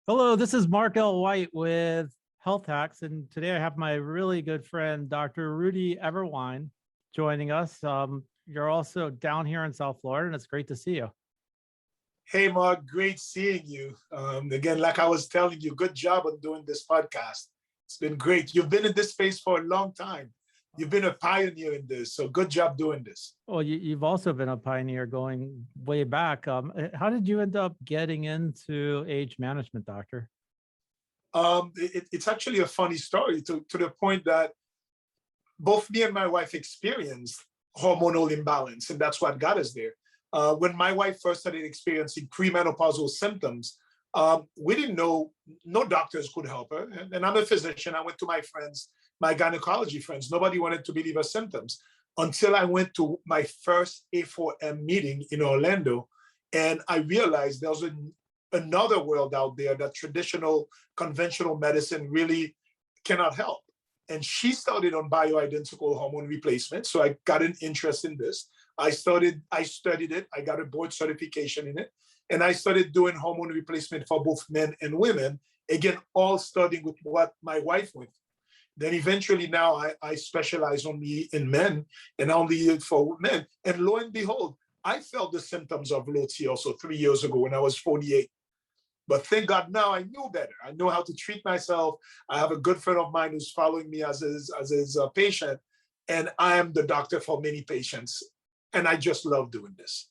Hello, this is Mark L. White with Health Hacks, and today I have my really good friend, Dr. Rudy Eberwein, joining us. You're also down here in South Florida, and it's great to see you. Hey, Mark, great seeing you. Again, like I was telling you, good job on doing this podcast. It's been great. You've been in this space for a long time. You've been a pioneer in this, so good job doing this. Well, you've also been a pioneer going way back. How did you end up getting into age management, doctor? It's actually a funny story to the point that both me and my wife experienced hormonal imbalance, and that's what got us there. When my wife first started experiencing premenopausal symptoms, we didn't know, no doctors could help her. And I'm a physician. I went to my friends, my gynecology friends. Nobody wanted to believe her symptoms until I went to my first A4M meeting in Orlando. And I realized there was another world out there that traditional, conventional medicine really cannot help. And she started on bioidentical hormone replacement. So I got an interest in this. I studied it. I got a board certification in it. And I started doing hormone replacement for both men and women. Again, all studying with what my wife went through. Then eventually now I specialize only in men and only for men. And lo and behold, I felt the symptoms of low T also 3 years ago when I was 48. But thank God now I knew better. I know how to treat myself. I have a good friend of mine who's following me as his patient. And I am the doctor for many patients. And I just love doing this.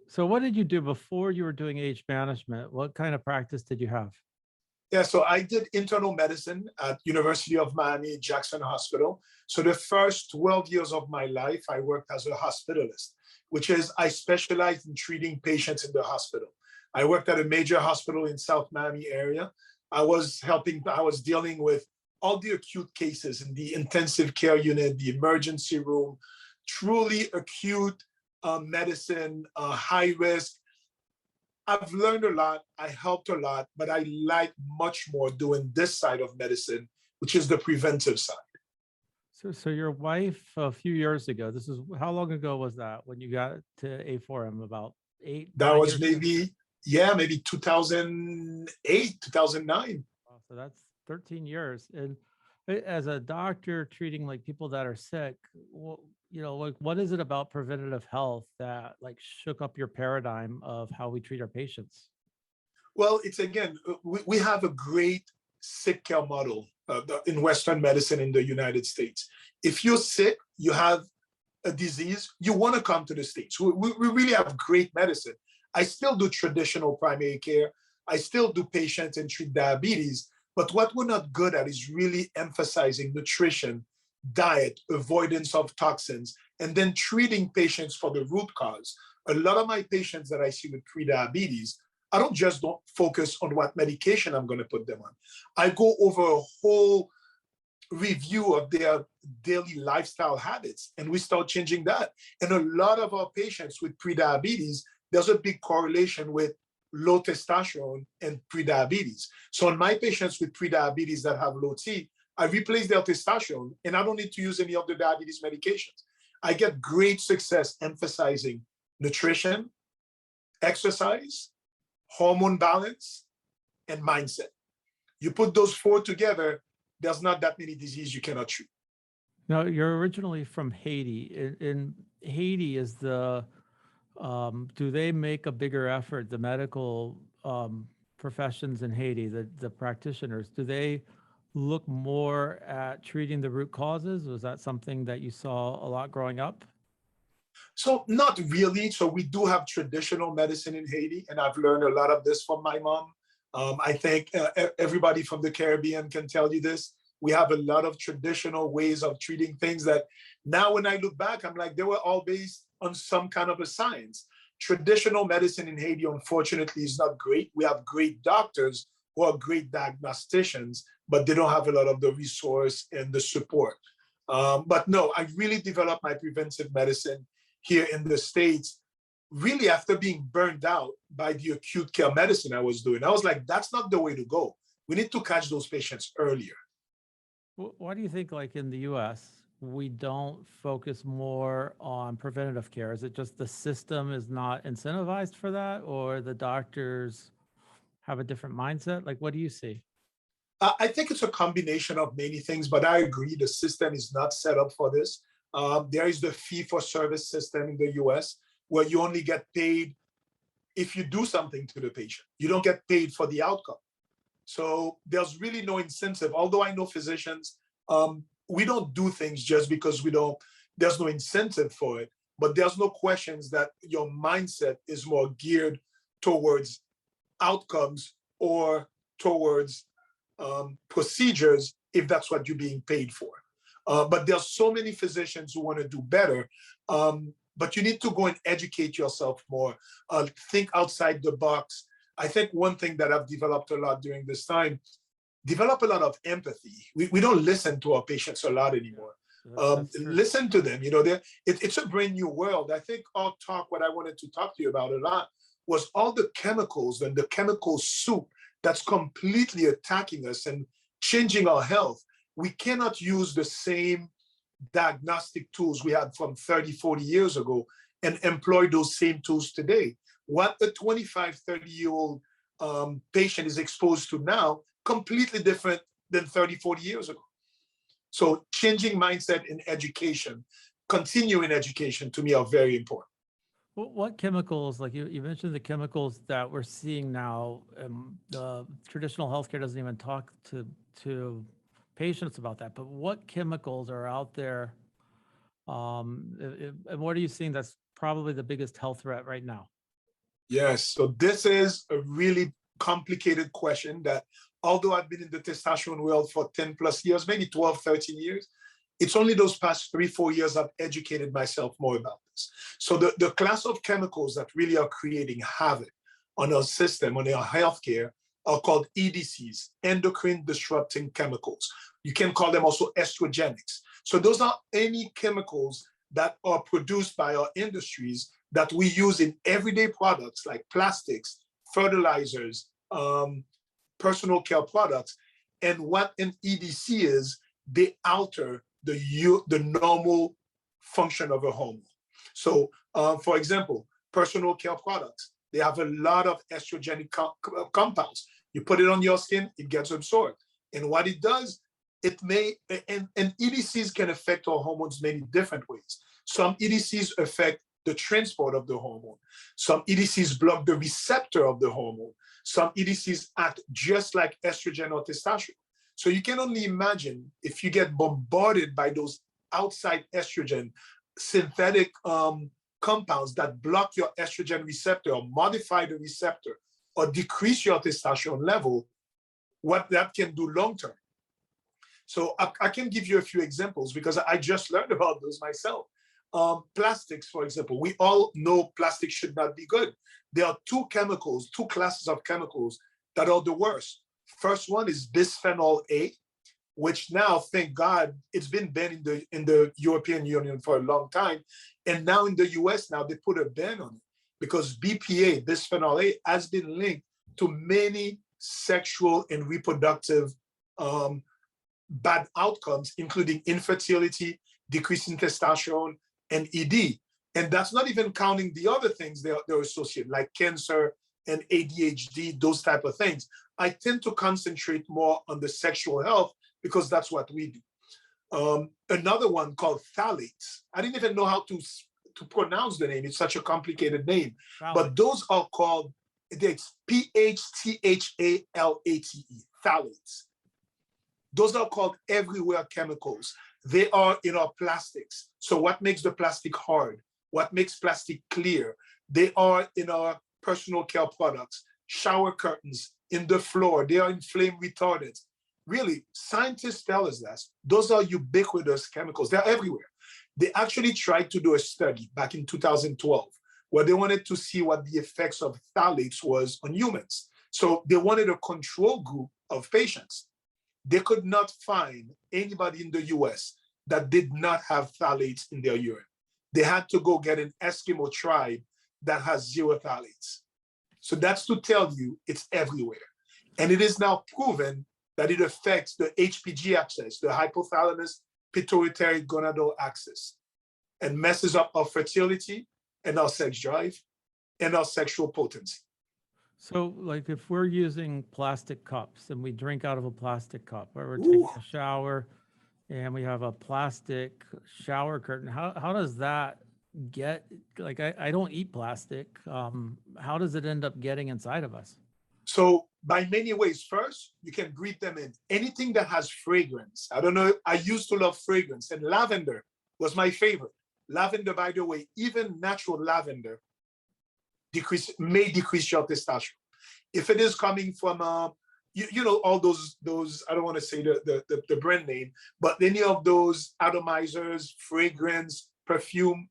So what did you do before you were doing age management? What kind of practice did you have? Yeah, so I did internal medicine at University of Miami, Jackson Hospital. So the first 12 years of my life, I worked as a hospitalist, which is I specialized in treating patients in the hospital. I worked at a major hospital in South Miami area. I was dealing with all the acute cases in the intensive care unit, the emergency room, truly acute medicine, high risk. I've learned a lot, I helped a lot, but I like much more doing this side of medicine, which is the preventive side. So your wife a few years ago, this is how long ago was that when you got to A4M? About That 9 was years ago? maybe 2008, 2009. Wow, so that's 13 years. And as a doctor treating like people that are sick, like what is it about preventative health that like shook up your paradigm of how we treat our patients? Well, it's again, we have a great sick care model in Western medicine in the United States. If you're sick, you have a disease, you want to come to the States. We really have great medicine. I still do traditional primary care. I still do patients and treat diabetes. But what we're not good at is really emphasizing nutrition, diet, avoidance of toxins, and then treating patients for the root cause. A lot of my patients that I see with prediabetes, I don't focus on what medication I'm going to put them on. I go over a whole review of their daily lifestyle habits, and we start changing that. And a lot of our patients with prediabetes, there's a big correlation with low testosterone and prediabetes. So in my patients with prediabetes that have low T, I replace their testosterone and I don't need to use any of the diabetes medications. I get great success emphasizing nutrition, exercise, hormone balance, and mindset. You put those four together, there's not that many diseases you cannot treat. Now, you're originally from Haiti. In Haiti, do they make a bigger effort, the medical professions in Haiti, the practitioners, do they look more at treating the root causes? Was that something that you saw a lot growing up? So not really. So we do have traditional medicine in Haiti, and I've learned a lot of this from my mom. I think everybody from the Caribbean can tell you this. We have a lot of traditional ways of treating things that now when I look back, I'm like, they were all based on some kind of a science. Traditional medicine in Haiti, unfortunately, is not great. We have great doctors who are great diagnosticians, but they don't have a lot of the resource and the support. But no, I really developed my preventive medicine here in the States, really after being burned out by the acute care medicine I was doing. I was like, that's not the way to go. We need to catch those patients earlier. Why do you think, like in the US, we don't focus more on preventative care? Is it just the system is not incentivized for that, or the doctors have a different mindset? Like, what do you see? I think it's a combination of many things, but I agree the system is not set up for this. There is the fee-for-service system in the US where you only get paid if you do something to the patient. You don't get paid for the outcome. So there's really no incentive. Although I know physicians, we don't do things just because there's no incentive for it, but there's no questions that your mindset is more geared towards outcomes or towards procedures if that's what you're being paid for. But there's so many physicians who want to do better, but you need to go and educate yourself more, think outside the box. I think one thing that I've developed a lot during this time, develop a lot of empathy. We don't listen to our patients a lot anymore. Listen to them. It's a brand new world. I think what I wanted to talk to you about a lot was all the chemicals and the chemical soup that's completely attacking us and changing our health. We cannot use the same diagnostic tools we had from 30, 40 years ago and employ those same tools today. What a 25, 30-year-old patient is exposed to now, completely different than 30, 40 years ago. So changing mindset in education, continuing education to me are very important. What chemicals, like you mentioned the chemicals that we're seeing now, the traditional healthcare doesn't even talk to patients about that, but what chemicals are out there? And what are you seeing that's probably the biggest health threat right now? Yes, so this is a really complicated question that although I've been in the testosterone world for 10 plus years, maybe 12, 13 years, it's only those past 3, 4 years I've educated myself more about this. So the class of chemicals that really are creating havoc on our system, on our healthcare, are called EDCs, endocrine disrupting chemicals. You can call them also estrogenics. So those are any chemicals that are produced by our industries that we use in everyday products like plastics, fertilizers, personal care products. And what an EDC is, they alter the normal function of a hormone. So for example, personal care products, they have a lot of estrogenic compounds. You put it on your skin, it gets absorbed. And what it does, and EDCs can affect our hormones many different ways. Some EDCs affect the transport of the hormone. Some EDCs block the receptor of the hormone. Some EDCs act just like estrogen or testosterone. So you can only imagine if you get bombarded by those outside estrogen synthetic compounds that block your estrogen receptor or modify the receptor or decrease your testosterone level, what that can do long term. So I can give you a few examples because I just learned about those myself. Plastics, for example, we all know plastic should not be good. There are two classes of chemicals that are the worst. First one is bisphenol A, which now, thank God, it's been banned in the European Union for a long time. And now in the US, now they put a ban on it because BPA, bisphenol A, has been linked to many sexual and reproductive bad outcomes, including infertility, decrease in testosterone, and ED. And that's not even counting the other things they're associated, like cancer and ADHD, those type of things. I tend to concentrate more on the sexual health because that's what we do. Another one called phthalates. I didn't even know how to pronounce the name. It's such a complicated name. But those are called, it's PHTHALATE, phthalates. Those are called everywhere chemicals. They are in our plastics. So what makes the plastic hard? What makes plastic clear? They are in our personal care products, shower curtains, in the floor. They are in flame retardants. Really, scientists tell us that those are ubiquitous chemicals. They're everywhere. They actually tried to do a study back in 2012 where they wanted to see what the effects of phthalates was on humans. So they wanted a control group of patients. They could not find anybody in the US that did not have phthalates in their urine. They had to go get an Eskimo tribe that has 0 phthalates. So that's to tell you it's everywhere. And it is now proven that it affects the HPG axis, the hypothalamus pituitary gonadal axis, and messes up our fertility and our sex drive and our sexual potency. So, like, if we're using plastic cups and we drink out of a plastic cup, or we're Ooh. taking a shower and we have a plastic shower curtain, how does that get, like, I don't eat plastic. How does it end up getting inside of us? So by many ways, first, you can breathe them in. Anything that has fragrance. I don't know. I used to love fragrance, and lavender was my favorite. Lavender, by the way, even natural lavender may decrease your testosterone. If it is coming from all those I don't want to say the brand name, but any of those atomizers, fragrance, perfume,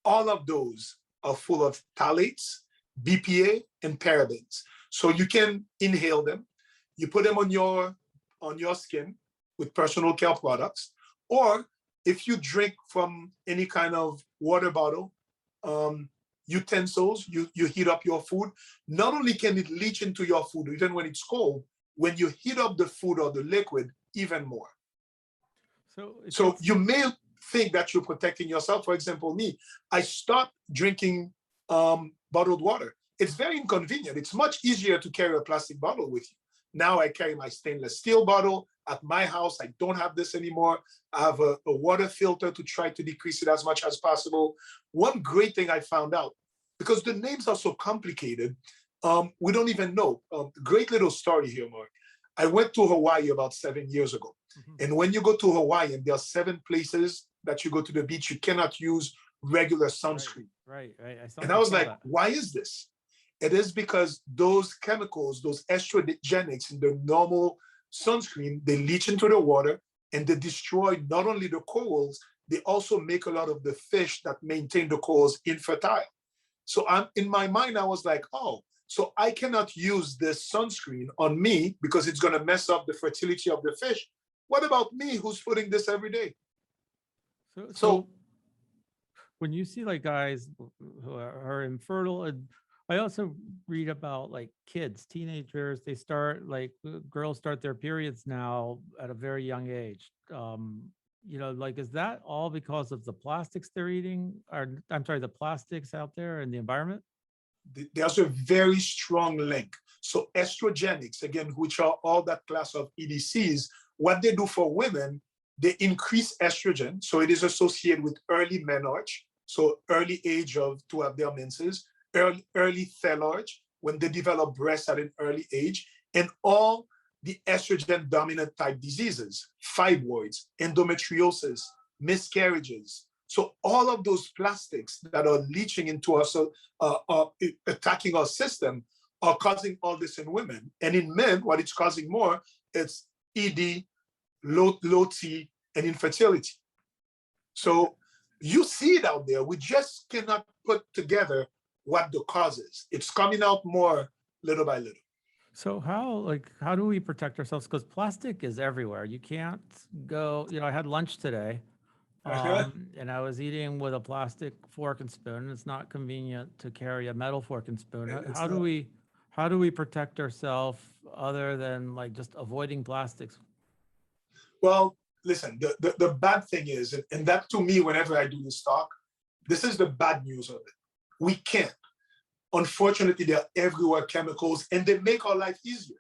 all of those are full of phthalates, BPA, and parabens. So you can inhale them. You put them on your skin with personal care products, or if you drink from any kind of water bottle, um, utensils, you heat up your food. Not only can it leach into your food, even when it's cold, when you heat up the food or the liquid, even more. So it So gets, you may think that you're protecting yourself. For example, me, I stopped drinking bottled water. It's very inconvenient. It's much easier to carry a plastic bottle with you. Now I carry my stainless steel bottle at my house. I don't have this anymore. I have a water filter to try to decrease it as much as possible. One great thing I found out, because the names are so complicated, we don't even know. Great little story here, Mark. I went to Hawaii about 7 years ago. Mhm. And when you go to Hawaii, and there are 7 places that you go to the beach, you cannot use regular sunscreen. right. And I I was saw like, that. why is this? It is because those chemicals, those estrogenics in the normal sunscreen, they leach into the water and they destroy not only the corals, they also make a lot of the fish that maintain the corals infertile. So in my mind, I was like, oh, so I cannot use this sunscreen on me because it's going to mess up the fertility of the fish. What about me who's putting this every day? So, So, so when you see like guys who are infertile, and I also read about like kids, teenagers, they start like girls start their periods now at a very young age. Like, is that all because of the plastics they're eating? Or I'm sorry, the plastics out there in the environment? there's a very strong link. So estrogenics, again, which are all that class of EDCs, what they do for women, they increase estrogen. So it is associated with early menarche, so early age of to have their menses, early thelage, when they develop breasts at an early age, and all the estrogen dominant type diseases, fibroids, endometriosis, miscarriages. So all of those plastics that are leaching into us, attacking our system, are causing all this in women. And in men, what it's causing more, it's ED, low T, and infertility. So you see it out there. We just cannot put together what the cause is. It's coming out more little by little. So how do we protect ourselves? Because plastic is everywhere. You can't go, I had lunch today. And I was eating with a plastic fork and spoon. It's not convenient to carry a metal fork and spoon. It's How do not. we protect ourselves other than like just avoiding plastics? Well, listen, the bad thing is, and that to me, whenever I do this talk, this is the bad news of it. We can't. Unfortunately, they're everywhere chemicals, and they make our life easier.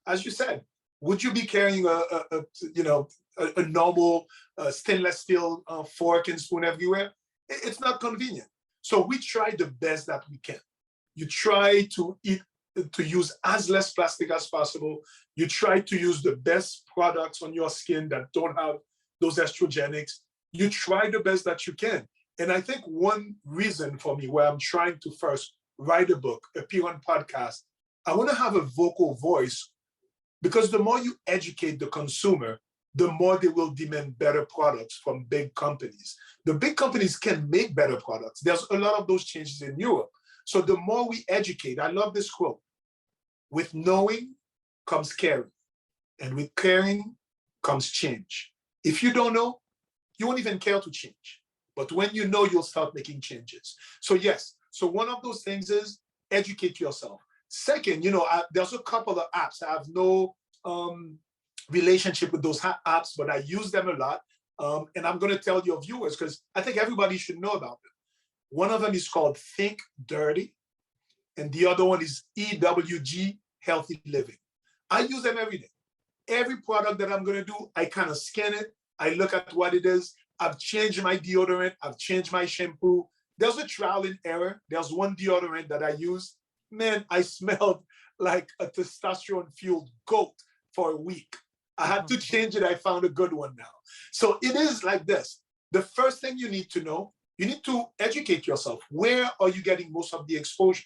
As you said, would you be carrying a normal stainless steel fork and spoon everywhere? It's not convenient. So we try the best that we can. You try to use as less plastic as possible. You try to use the best products on your skin that don't have those estrogenics. You try the best that you can. And I think one reason for me where I'm trying to first write a book, appear on podcasts, I want to have a vocal voice, because the more you educate the consumer, the more they will demand better products from big companies. The big companies can make better products. There's a lot of those changes in Europe. So the more we educate, I love this quote, with knowing comes caring, and with caring comes change. If you don't know, you won't even care to change. But when you know, you'll start making changes. So yes, so one of those things is educate yourself. Second, there's a couple of apps. I have no relationship with those apps, but I use them a lot. And I'm going to tell your viewers, because I think everybody should know about them. One of them is called Think Dirty. and the other one is EWG, Healthy Living. I use them every day. Every product that I'm going to do, I kind of scan it. I look at what it is. I've changed my deodorant. I've changed my shampoo. There's a trial and error. There's one deodorant that I use. Man, I smelled like a testosterone-fueled goat for a week. I had to change it. I found a good one now. So it is like this. The first thing you need to know, you need to educate yourself. Where are you getting most of the exposure?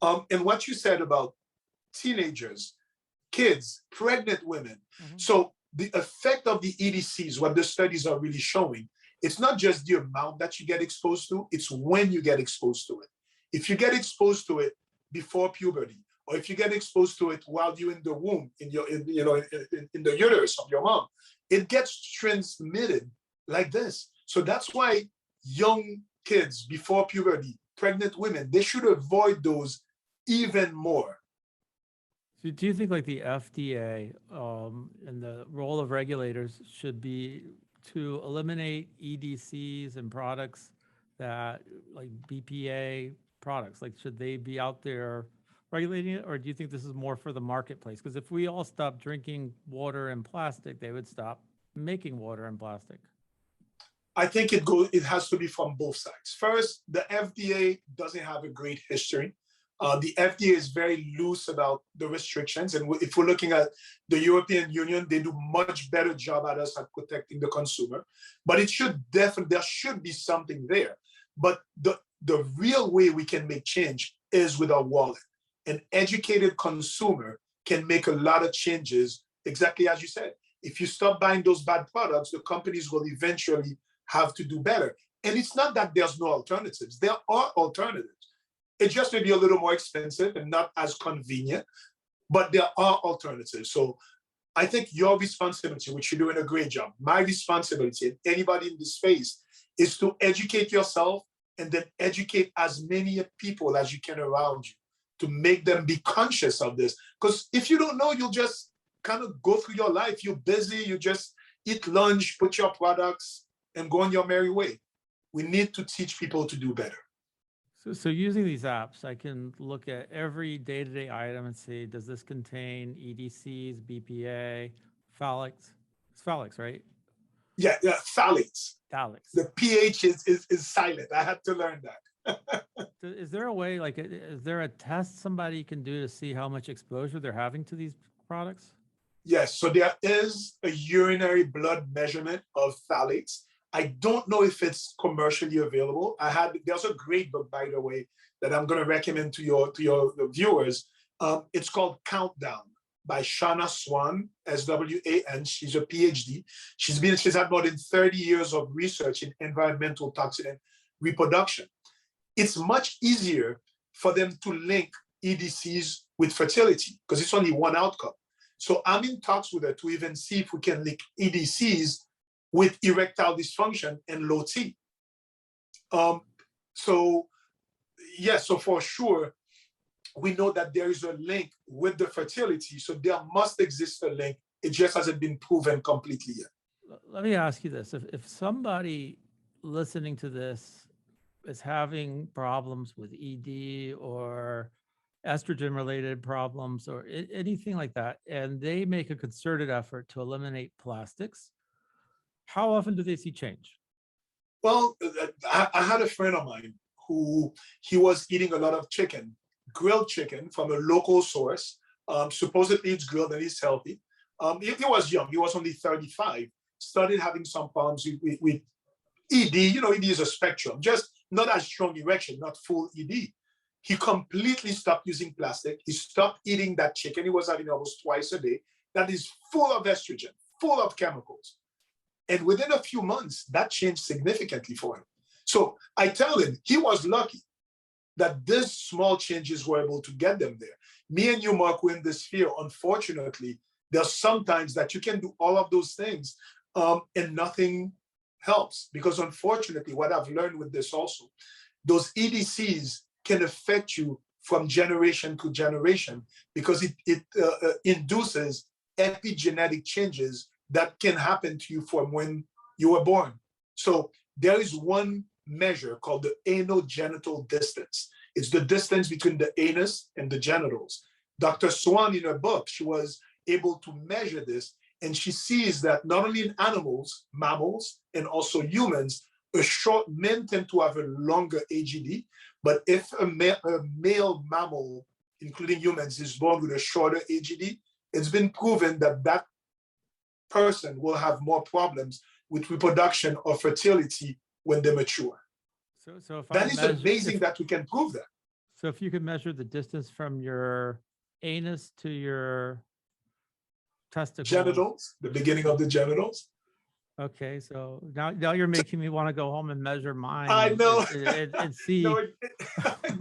And what you said about teenagers, kids, pregnant women. So the effect of the EDCs, what the studies are really showing, it's not just the amount that you get exposed to, it's when you get exposed to it. If you get exposed to it before puberty, or if you get exposed to it while you're in the womb, in the uterus of your mom, it gets transmitted like this. So that's why young kids before puberty, pregnant women, they should avoid those even more. So do you think like the FDA and the role of regulators should be to eliminate EDCs and products that like BPA products? Like, should they be out there regulating it, or do you think this is more for the marketplace? Because if we all stop drinking water in plastic, they would stop making water in plastic. I think it has to be from both sides. First, the FDA doesn't have a great history. The FDA is very loose about the restrictions. And if we're looking at the European Union, they do much better job at us at protecting the consumer. But it should definitely, there should be something there. But the real way we can make change is with our wallet. An educated consumer can make a lot of changes, exactly as you said. If you stop buying those bad products, the companies will eventually have to do better. And it's not that there's no alternatives. There are alternatives. It just may be a little more expensive and not as convenient, but there are alternatives. So I think your responsibility, which you're doing a great job, my responsibility, and anybody in this space, is to educate yourself and then educate as many people as you can around you to make them be conscious of this. Because if you don't know, you'll just kind of go through your life. You're busy, you just eat lunch, put your products, and go on your merry way. We need to teach people to do better. So using these apps, I can look at every day-to-day item and see, does this contain EDCs, BPA, phthalates? It's phthalates, right? Yeah, phthalates. Phthalates. The pH is silent. I had to learn that. Is there a way, like, is there a test somebody can do to see how much exposure they're having to these products? Yes, so there is a urinary blood measurement of phthalates. I don't know if it's commercially available. There's a great book, by the way, that I'm going to recommend to your viewers. It's called Countdown by Shauna Swan, S-W-A-N. She's a PhD. She's had more than 30 years of research in environmental toxin and reproduction. It's much easier for them to link EDCs with fertility because it's only one outcome. So I'm in talks with her to even see if we can link EDCs with erectile dysfunction and low T. So for sure, we know that there is a link with the fertility. So there must exist a link. It just hasn't been proven completely yet. Let me ask you this. If somebody listening to this is having problems with ED or estrogen-related problems or anything like that, and they make a concerted effort to eliminate plastics, how often do they see change? Well, I had a friend of mine who he was eating a lot of chicken, grilled chicken from a local source. Supposedly it's grilled and it's healthy. He was young, he was only 35, started having some problems with ED. ED is a spectrum, just not as strong erection, not full ED. He completely stopped using plastic. He stopped eating that chicken. He was having almost twice a day. That is full of estrogen, full of chemicals. And within a few months, that changed significantly for him. So I tell him he was lucky that these small changes were able to get them there. Me and you, Mark, we're in this field. Unfortunately, there's sometimes that you can do all of those things and nothing helps. Because unfortunately, what I've learned with this also, those EDCs can affect you from generation to generation because it induces epigenetic changes that can happen to you from when you were born. So there is one measure called the anogenital distance. It's the distance between the anus and the genitals. Dr. Swan, in her book, she was able to measure this, and she sees that not only in animals, mammals, and also humans, men tend to have a longer AGD, but if a male mammal, including humans, is born with a shorter AGD, it's been proven that that person will have more problems with reproduction or fertility when they mature. So if that is amazing that we can prove that. So if you could measure the distance from your anus to your testicles. Genitals, the beginning of the genitals. Okay, so now you're making me want to go home and measure mine. I know. And see. No,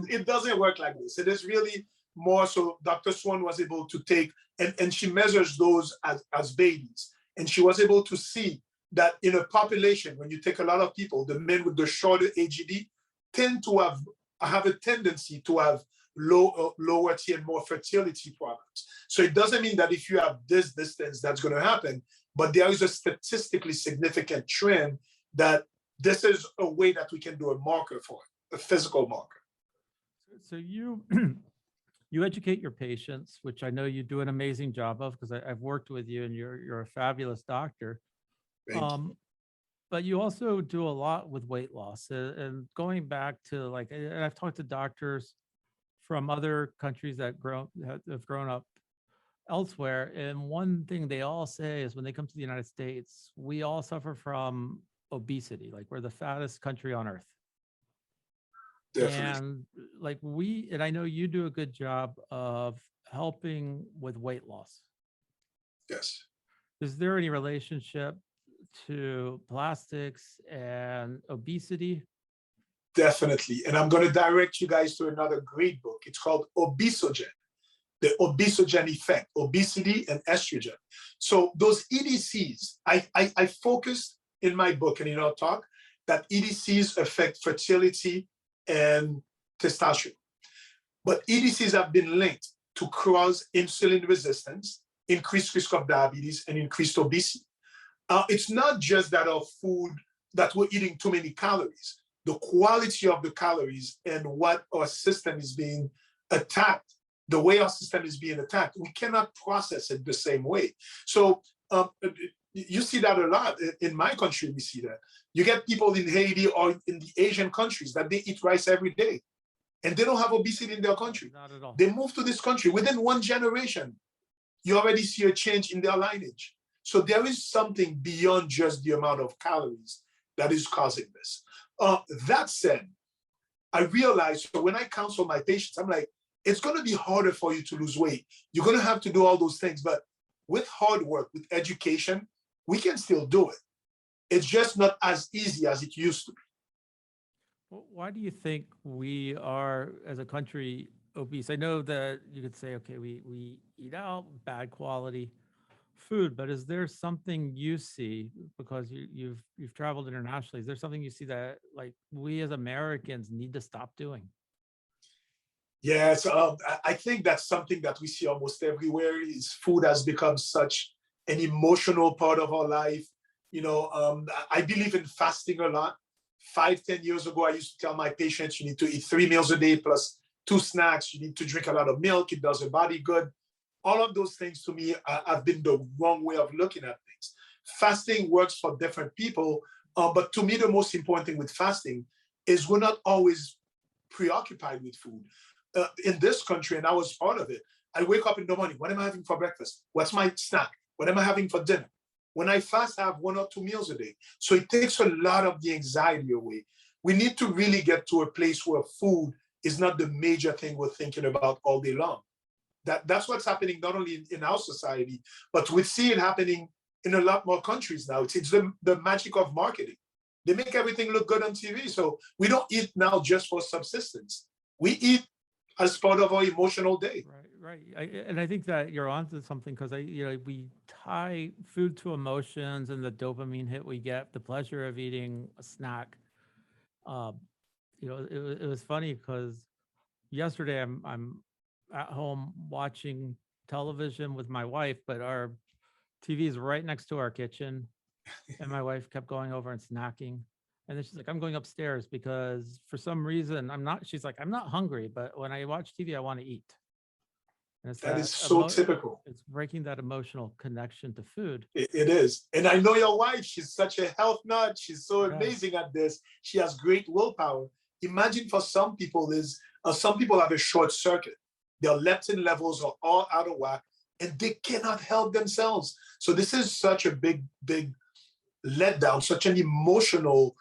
it doesn't work like this. It is really more so. Dr. Swan was able to take, and she measures those as babies. And she was able to see that in a population, when you take a lot of people, the men with the shorter AGD tend to have a tendency to have lower T and more fertility problems. So it doesn't mean that if you have this distance, that's going to happen. But there is a statistically significant trend that this is a way that we can do a marker for it, a physical marker. So you you educate your patients, which I know you do an amazing job of, because I've worked with you and you're a fabulous doctor. But you also do a lot with weight loss, and going back to like, and I've talked to doctors from other countries that have grown up elsewhere, and one thing they all say is when they come to the United States, we all suffer from obesity. Like, we're the fattest country on earth. Definitely. And I know you do a good job of helping with weight loss. Yes. Is there any relationship to plastics and obesity? Definitely. And I'm going to direct you guys to another great book. It's called Obesogen, the obesogen effect, obesity and estrogen. So those EDCs, I focused in my book and in our talk that EDCs affect fertility and testosterone. But EDCs have been linked to cause insulin resistance, increased risk of diabetes, and increased obesity. It's not just that our food, that we're eating too many calories. The quality of the calories and what our system is being attacked, the way our system is being attacked, we cannot process it the same way. So you see that a lot. In my country, we see that. You get people in Haiti or in the Asian countries that they eat rice every day, and they don't have obesity in their country. Not at all. They move to this country. Within one generation, you already see a change in their lineage. So there is something beyond just the amount of calories that is causing this. That said, I realize, so when I counsel my patients, I'm like, it's going to be harder for you to lose weight. You're going to have to do all those things. But with hard work, with education, we can still do it. It's just not as easy as it used to be. Well, why do you think we are, as a country, obese? I know that you could say, okay, we eat out, bad quality food, but is there something you see, because you've traveled internationally, is there something you see that like we as Americans need to stop doing? Yes, I think that's something that we see almost everywhere. Is food has become such an emotional part of our life. I believe in fasting a lot. 5-10 years ago, I used to tell my patients, you need to eat 3 meals a day plus 2 snacks. You need to drink a lot of milk. It does your body good. All of those things to me have been the wrong way of looking at things. Fasting works for different people, but to me, the most important thing with fasting is we're not always preoccupied with food. In this country, and I was part of it, I wake up in the morning, what am I having for breakfast? What's my snack? What am I having for dinner? When I fast, I have 1 or 2 meals a day. So it takes a lot of the anxiety away. We need to really get to a place where food is not the major thing we're thinking about all day long. That's what's happening not only in our society, but we see it happening in a lot more countries now. It's the magic of marketing. They make everything look good on TV. So we don't eat now just for subsistence. We eat as part of our emotional day. Right. And I think that you're onto something, because we tie food to emotions and the dopamine hit we get, the pleasure of eating a snack. It was funny because yesterday I'm at home watching television with my wife, but our TV is right next to our kitchen, and my wife kept going over and snacking. And then she's like, I'm going upstairs because for some reason she's like, I'm not hungry, but when I watch TV, I want to eat. And it's That is that so typical. it's breaking that emotional connection to food. It is. And I know your wife, she's such a health nut. She's so Yeah. amazing at this. She has great willpower. Imagine for some people some people have a short circuit. Their leptin levels are all out of whack and they cannot help themselves. So this is such a big letdown, such an emotional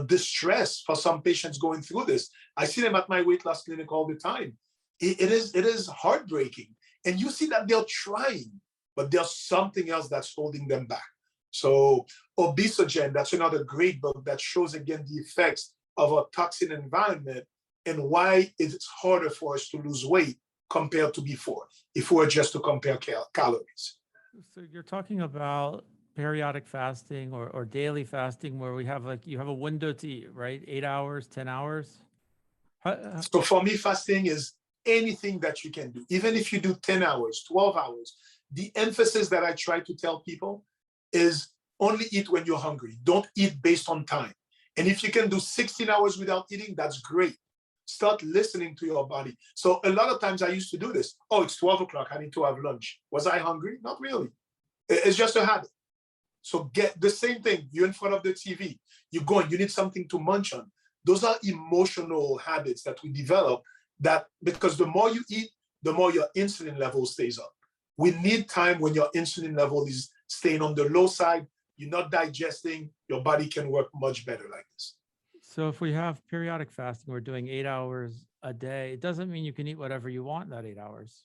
distress for some patients going through this. I see them at my weight loss clinic all the time. It is heartbreaking. And you see that they're trying, but there's something else that's holding them back. So Obesogen, that's another great book that shows again the effects of a toxin environment and why it's harder for us to lose weight compared to before, if we were just to compare calories. So you're talking about periodic fasting or daily fasting where we have you have a window to eat, right? 8 hours, 10 hours. So for me, fasting is anything that you can do. Even if you do 10 hours, 12 hours, the emphasis that I try to tell people is only eat when you're hungry. Don't eat based on time. And if you can do 16 hours without eating, that's great. Start listening to your body. So a lot of times I used to do this. Oh, it's 12 o'clock. I need to have lunch. Was I hungry? Not really. It's just a habit. So get the same thing. You're in front of the TV. You're going, you need something to munch on. Those are emotional habits that we develop that because the more you eat, the more your insulin level stays up. We need time when your insulin level is staying on the low side. You're not digesting. Your body can work much better like this. So if we have periodic fasting, we're doing 8 hours a day. It doesn't mean you can eat whatever you want in that 8 hours.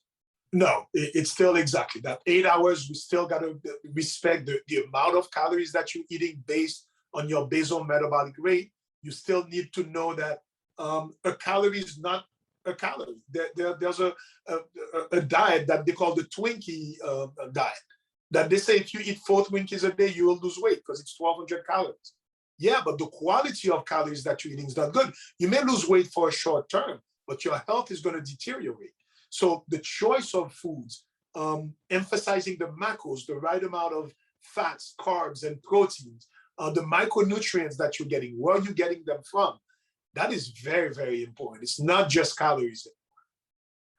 No, it's still exactly that 8 hours. We still got to respect the amount of calories that you're eating based on your basal metabolic rate. You still need to know that a calorie is not a calorie. There's a diet that they call the Twinkie diet, that they say if you eat 4 Twinkies a day, you will lose weight because it's 1,200 calories. Yeah, but the quality of calories that you're eating is not good. You may lose weight for a short term, but your health is going to deteriorate. So the choice of foods, emphasizing the macros, the right amount of fats, carbs, and proteins, the micronutrients that you're getting, where you're getting them from, that is very, very important. It's not just calories.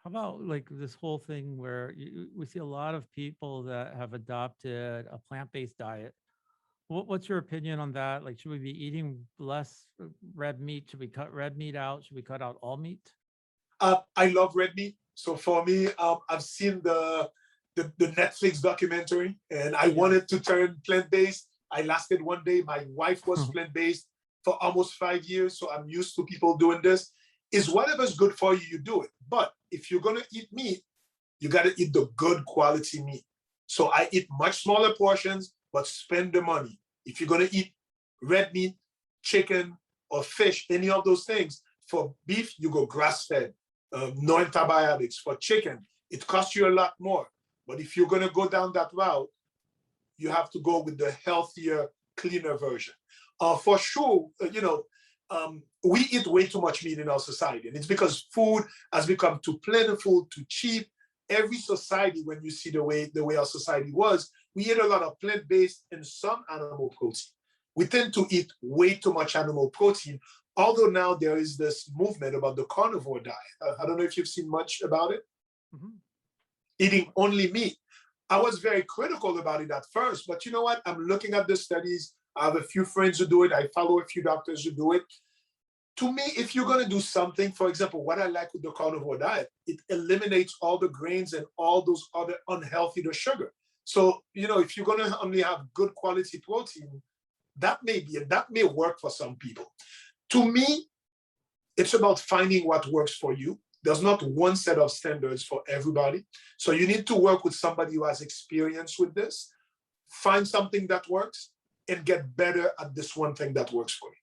How about like this whole thing where we see a lot of people that have adopted a plant-based diet? What's your opinion on that? Like, should we be eating less red meat? Should we cut red meat out? Should we cut out all meat? I love red meat. So for me, I've seen the Netflix documentary and I wanted to turn plant-based. I lasted one day. My wife was plant-based for almost 5 years. So I'm used to people doing this. Is whatever's good for you, you do it. But if you're going to eat meat, you got to eat the good quality meat. So I eat much smaller portions, but spend the money. If you're going to eat red meat, chicken, or fish, any of those things, for beef, you go grass-fed, no antibiotics. For chicken, it costs you a lot more. But if you're going to go down that route, you have to go with the healthier, cleaner version. For sure, we eat way too much meat in our society. And it's because food has become too plentiful, too cheap. Every society, when you see the way our society was, we eat a lot of plant-based and some animal protein. We tend to eat way too much animal protein, although now there is this movement about the carnivore diet. I don't know if you've seen much about it. Mm-hmm. Eating only meat. I was very critical about it at first, but you know what? I'm looking at the studies. I have a few friends who do it. I follow a few doctors who do it. To me, if you're going to do something, for example, what I like with the carnivore diet, it eliminates all the grains and all those other unhealthy sugar. So, if you're going to only have good quality protein, that may work for some people. To me, it's about finding what works for you. There's not one set of standards for everybody. So you need to work with somebody who has experience with this, find something that works, and get better at this one thing that works for you.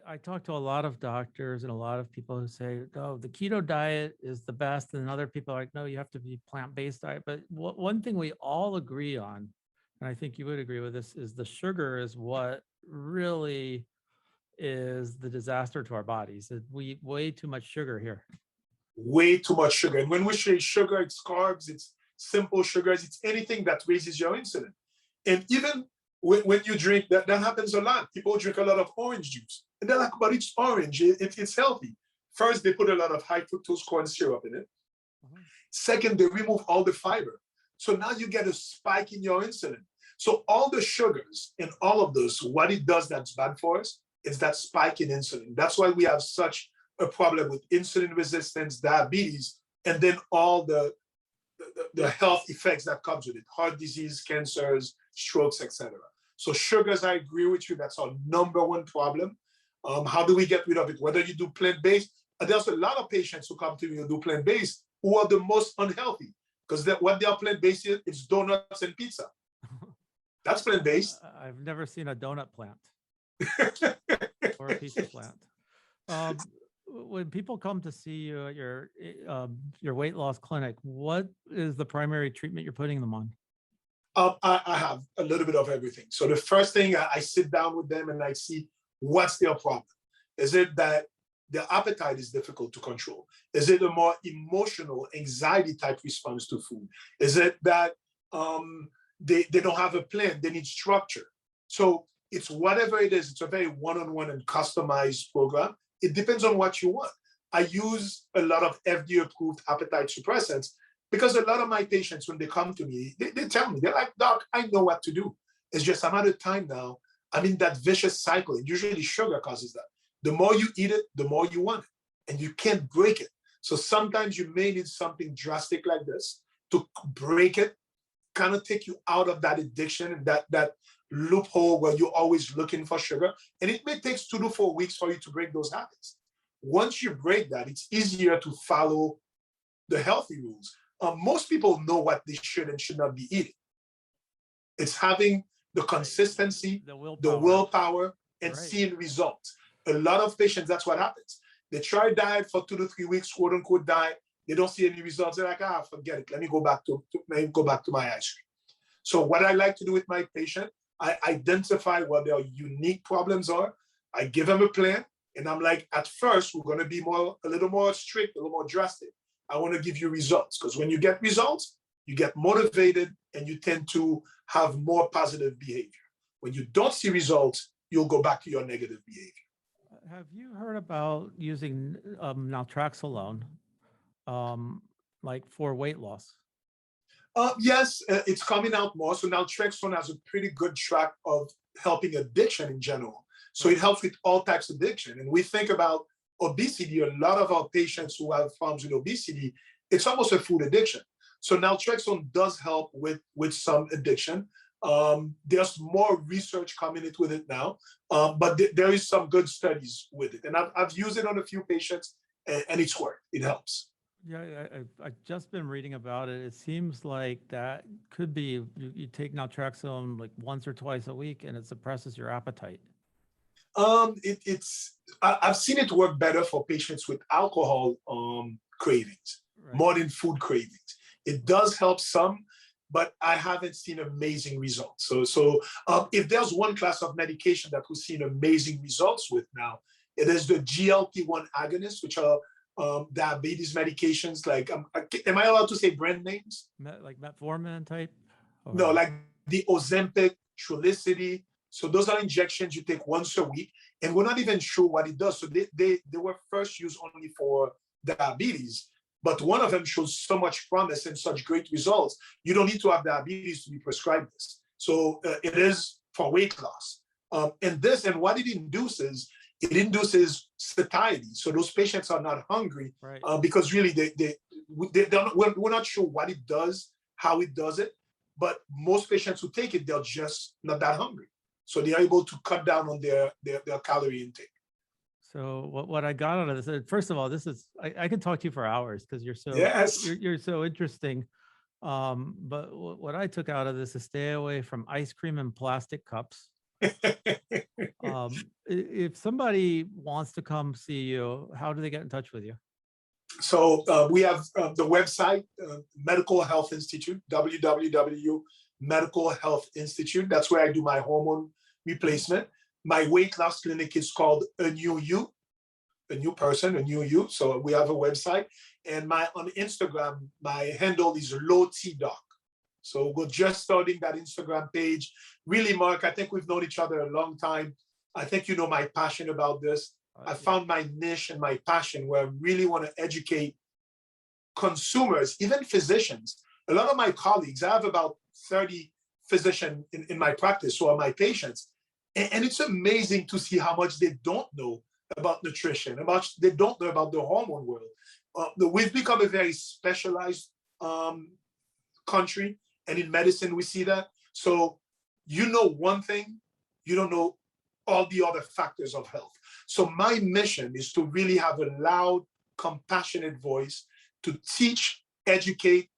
I talk to a lot of doctors and a lot of people who say, oh, the keto diet is the best. And other people are like, no, you have to be plant-based diet. But one thing we all agree on, and I think you would agree with this, is the sugar is what really is the disaster to our bodies. We eat way too much sugar here. Way too much sugar. And when we say sugar, it's carbs, it's simple sugars, it's anything that raises your insulin. And even when you drink, that happens a lot. People drink a lot of orange juice. And they're like, but it's orange, it's healthy. First, they put a lot of high fructose corn syrup in it. Second, they remove all the fiber. So now you get a spike in your insulin. So all the sugars and all of those, what it does that's bad for us is that spike in insulin. That's why we have such a problem with insulin resistance, diabetes, and then all the health effects that comes with it, heart disease, cancers, strokes, etc. So sugars, I agree with you, that's our number one problem. How do we get rid of it? Whether you do plant-based, there's a lot of patients who come to me and do plant-based who are the most unhealthy because what they are plant-based is donuts and pizza. That's plant-based. I've never seen a donut plant or a pizza plant. When people come to see you at your weight loss clinic, what is the primary treatment you're putting them on? I have a little bit of everything. So the first thing, I sit down with them and I see what's their problem. Is it that their appetite is difficult to control? Is it a more emotional, anxiety type response to food? Is it that they don't have a plan, they need structure? So it's whatever it is, it's a very one-on-one and customized program. It depends on what you want. I use a lot of FDA-approved appetite suppressants because a lot of my patients, when they come to me, they tell me, they're like, Doc, I know what to do. It's just I'm out of time now. I'm in that vicious cycle. And usually sugar causes that. The more you eat it, the more you want it. And you can't break it. So sometimes you may need something drastic like this to break it, kind of take you out of that addiction and that loophole where you're always looking for sugar. And it may take 2 to 4 weeks for you to break those habits. Once you break that, it's easier to follow the healthy rules. Most people know what they should and should not be eating. It's having the consistency, the willpower and seeing results. A lot of patients, that's what happens. They try diet for 2 to 3 weeks, quote unquote diet. They don't see any results. They're like, forget it. Let me go back to my ice cream. So what I like to do with my patient, I identify what their unique problems are. I give them a plan. And I'm like, at first, we're going to be a little more strict, a little more drastic. I want to give you results because when you get results, you get motivated and you tend to have more positive behavior. When you don't see results, you'll go back to your negative behavior. Have you heard about using naltrexone, like for weight loss? Yes, it's coming out more. So naltrexone has a pretty good track of helping addiction in general. So it helps with all types of addiction. And we think about obesity, a lot of our patients who have problems with obesity, it's almost a food addiction. So naltrexone does help with some addiction. There's more research coming in with it now, but there is some good studies with it. And I've used it on a few patients and it's worked. It helps. Yeah, I've just been reading about it. It seems like that could be, you take naltrexone like once or twice a week and it suppresses your appetite. I've seen it work better for patients with alcohol cravings, more than food cravings. It does help some, but I haven't seen amazing results. So if there's one class of medication that we've seen amazing results with now, it is the GLP-1 agonists, which are diabetes medications. Like, am I allowed to say brand names? Like metformin type? Or... No, like the Ozempic, Trulicity. So those are injections you take once a week, and we're not even sure what it does. So they were first used only for diabetes, but one of them shows so much promise and such great results. You don't need to have diabetes to be prescribed this. So it is for weight loss. And what it induces satiety. So those patients are not hungry because really we're not sure what it does, how it does it, but most patients who take it, they're just not that hungry. So they're able to cut down on their calorie intake. So what I got out of this, first of all, this is, I could talk to you for hours because you're so, you're so interesting. But what I took out of this is stay away from ice cream and plastic cups. If somebody wants to come see you, how do they get in touch with you? So we have the website, Medical Health Institute, www.Medical Health Institute. That's where I do my hormone replacement. My weight loss clinic is called A New You, a new person, a new you. So we have a website. And on Instagram, my handle is Low T Doc. So we're just starting that Instagram page. Really, Mark, I think we've known each other a long time. I think you know my passion about this. I Yeah. found my niche and my passion where I really want to educate consumers, even physicians. A lot of my colleagues, I have about 30 physicians in my practice who are my patients. And it's amazing to see how much they don't know about nutrition, how much they don't know about the hormone world. We've become a very specialized country, and in medicine, we see that. So you know one thing, you don't know all the other factors of health. So my mission is to really have a loud, compassionate voice to teach, educate,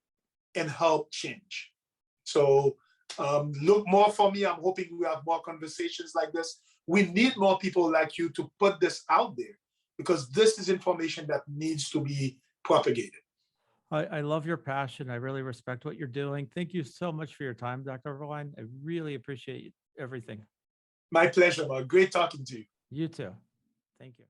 and help change. So look more for me. I'm hoping we have more conversations like this. We need more people like you to put this out there because this is information that needs to be propagated. I love your passion. I really respect what you're doing. Thank you so much for your time, Dr. Eberwein. I really appreciate everything. My pleasure, Mark. Great talking to you. You too. Thank you.